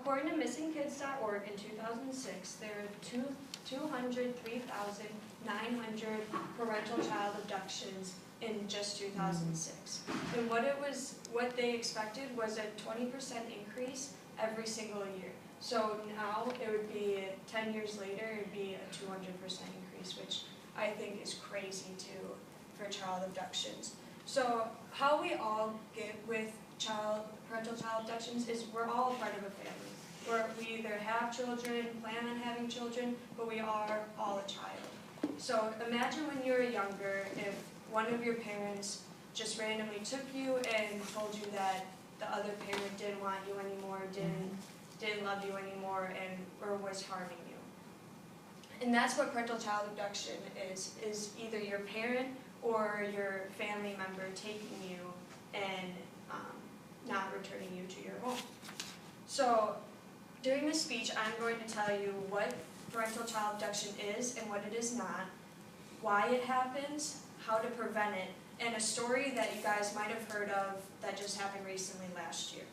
According to missingkids.org in 2006, there are 203,900 parental child abductions in just 2006. And what they expected was a 20% increase every single year. So now it would be, 10 years later, it would be a 200% increase, which I think is crazy too for child abductions. So how we all get with parental child abductions is we're all part of a family. We either have children, plan on having children, but we are all a child. So imagine when you were younger, if one of your parents just randomly took you and told you that the other parent didn't want you anymore, didn't love you anymore, or was harming you. And that's what parental child abduction is either your parent or your family member taking you and not returning you to your home. So during this speech, I'm going to tell you what parental child abduction is and what it is not, why it happens, how to prevent it, and a story that you guys might have heard of that just happened recently last year.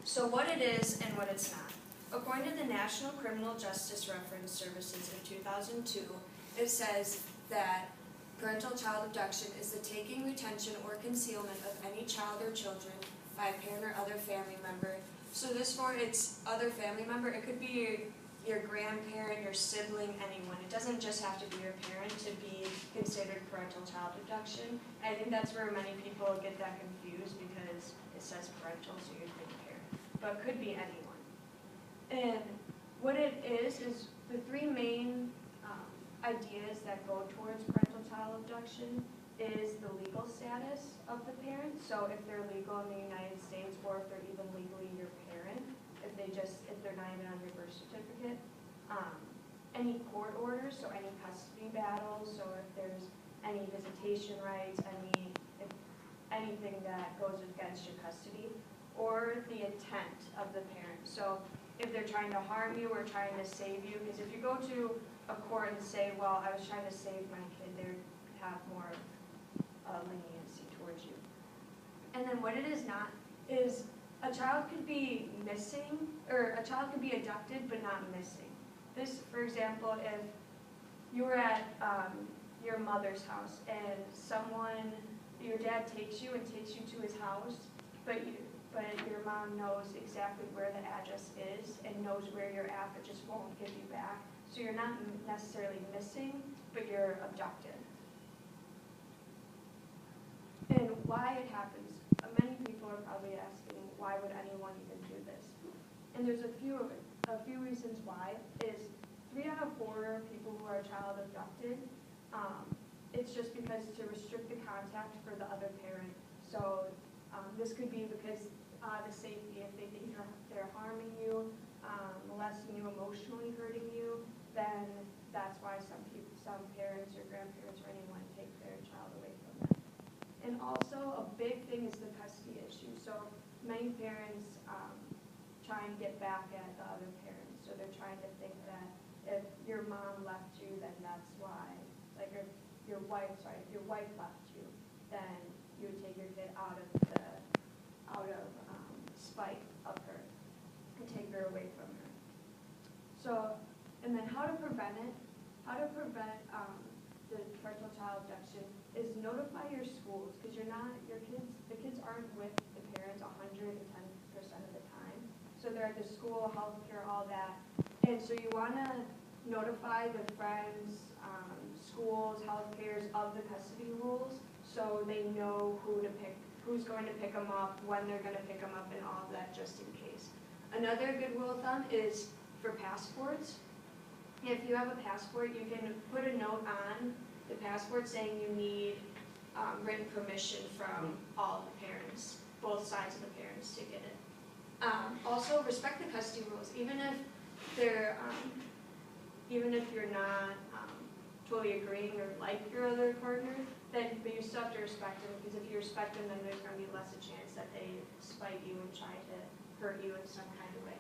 So what it is and what it's not. According to the National Criminal Justice Reference Services of 2002, it says that parental child abduction is the taking, retention, or concealment of any child or children by a parent or other family member. So this for its other family member, it could be your grandparent, your sibling, anyone. It doesn't just have to be your parent to be considered parental child abduction. I think that's where many people get that confused because it says parental, so you're thinking parent, but it could be anyone. And what it is the three main ideas that go towards parental child abduction is the legal status of the parent. So if they're legal in the United States, or if they're even legally your parent, if they're not even on your birth certificate. Any court orders, so any custody battles, so if there's any visitation rights, anything that goes against your custody, or the intent of the parent. So if they're trying to harm you or trying to save you, because if you go to a court and say, well, I was trying to save my kid, they would have more leniency towards you. And then what it is not is a child could be missing, or a child could be abducted but not missing. This, for example, if you were at your mother's house and your dad takes you and takes you to his house, but your mom knows exactly where the address is and knows where you're at, but just won't give you back. So you're not necessarily missing, but you're abducted. And why it happens, many people are probably asking, why would anyone even do this? And there's a few reasons why. Is 3 out of 4 people who are child abducted, it's just because to restrict the contact for the other parent. So this could be because the safety, if they think they're harming you, molesting you, emotionally hurting you, then that's why some parents or grandparents or anyone take their child away from them. And also a big thing is the custody issue. So many parents try and get back at the other parents. So they're trying to think that if your mom left you, then that's why. Like if your wife left you, then you would take your kid out of spite of her and take her away from her. So, and then how to prevent it? How to prevent the parental child abduction is notify your schools, because the kids aren't with the parents 110% of the time. So they're at the school, healthcare, all that. And so you want to notify the friends, schools, healthcares of the custody rules, so they know who's going to pick them up, when they're going to pick them up, and all of that, just in case. Another good rule of thumb is for passports. If you have a passport, you can put a note on the passport saying you need written permission from all of the parents, both sides of the parents, to get it. Also, respect the custody rules, even if you're not totally agreeing or like your other partner, but you still have to respect them, because if you respect them, then there's going to be less a chance that they spite you and try to hurt you in some kind of way.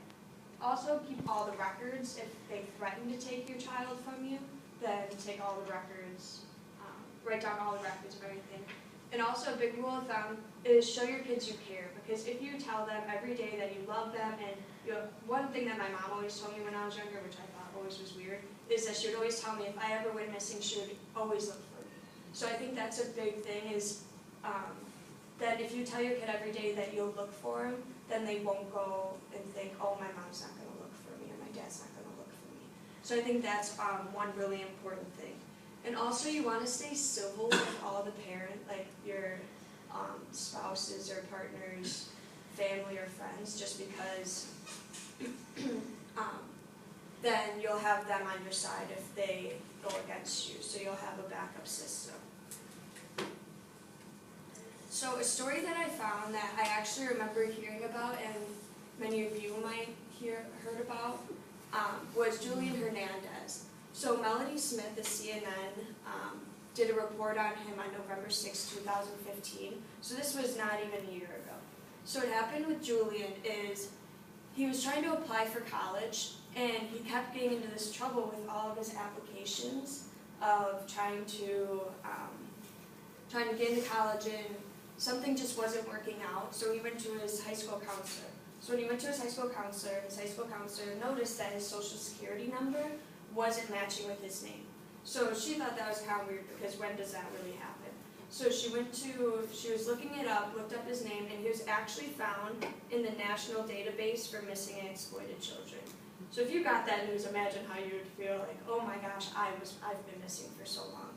Also, keep all the records. If they threaten to take your child from you, then take all the records, write down all the records of everything. And also, a big rule of thumb, is show your kids you care, because if you tell them every day that you love them, and one thing that my mom always told me when I was younger, which I thought always was weird, is that she would always tell me if I ever went missing, she would always look for me. So I think that's a big thing, is that if you tell your kid every day that you'll look for him, then they won't go and think, oh, my mom's not going to look for me, or my dad's not going to look for me. So I think that's one really important thing. And also, you want to stay civil with all the parents, like your spouses or partners, family or friends, just because then you'll have them on your side if they go against you, so you'll have a backup system. So a story that I found that I actually remember hearing about, and many of you might heard about, was Julian Hernandez. So Melanie Smith of CNN did a report on him on November 6, 2015. So this was not even a year ago. So what happened with Julian is he was trying to apply for college, and he kept getting into this trouble with all of his applications of trying to get into college, and something just wasn't working out. So he went to his high school counselor. So when he went to his high school counselor noticed that his social security number wasn't matching with his name. So she thought that was kind of weird, because when does that really happen? So she was looking it up, looked up his name, and he was actually found in the national database for missing and exploited children. So if you got that news, imagine how you would feel, like, oh my gosh, I've been missing for so long.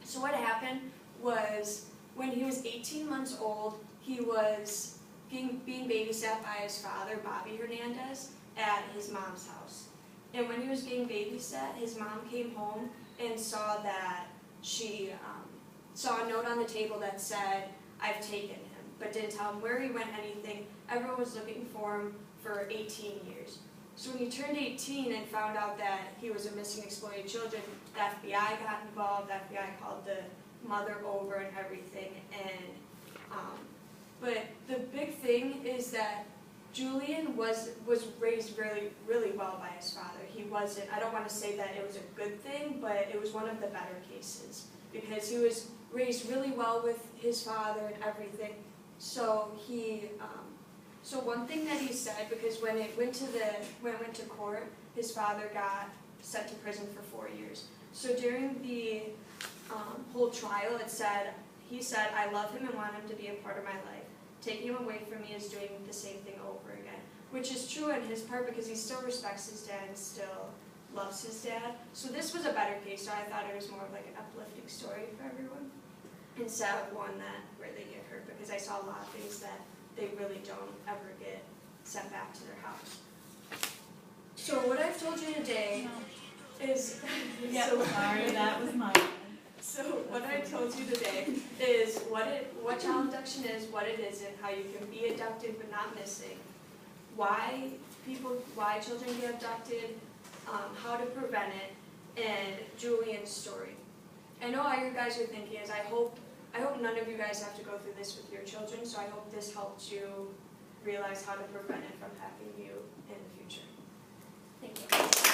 So what happened was, when he was 18 months old, he was being babysat by his father, Bobby Hernandez, at his mom's house. And when he was getting babysat, his mom came home and saw that she saw a note on the table that said, "I've taken him," but didn't tell him where he went, anything. Everyone was looking for him for 18 years. So when he turned 18 and found out that he was a missing, exploited children, the FBI got involved. The FBI called the mother over and everything. But the big thing is that Julian was raised really, really well by his father. He wasn't, I don't want to say that it was a good thing, but it was one of the better cases, because he was raised really well with his father and everything. So so one thing that he said, because when it went to court, his father got sent to prison for 4 years. So during the whole trial, he said, "I love him and want him to be a part of my life. Taking him away from me is doing the same thing over again," which is true on his part, because he still respects his dad and still loves his dad. So this was a better case, so I thought it was more of like an uplifting story for everyone, instead of one that where they get hurt, because I saw a lot of things that they really don't ever get sent back to their house. So what I've told you today is... Yeah, so, sorry, that was my... So what I told you today is what child abduction is, what it isn't, how you can be abducted but not missing, why children get abducted, how to prevent it, and Julian's story. I know all you guys are thinking is, I hope none of you guys have to go through this with your children, so I hope this helped you realize how to prevent it from happening to you in the future. Thank you.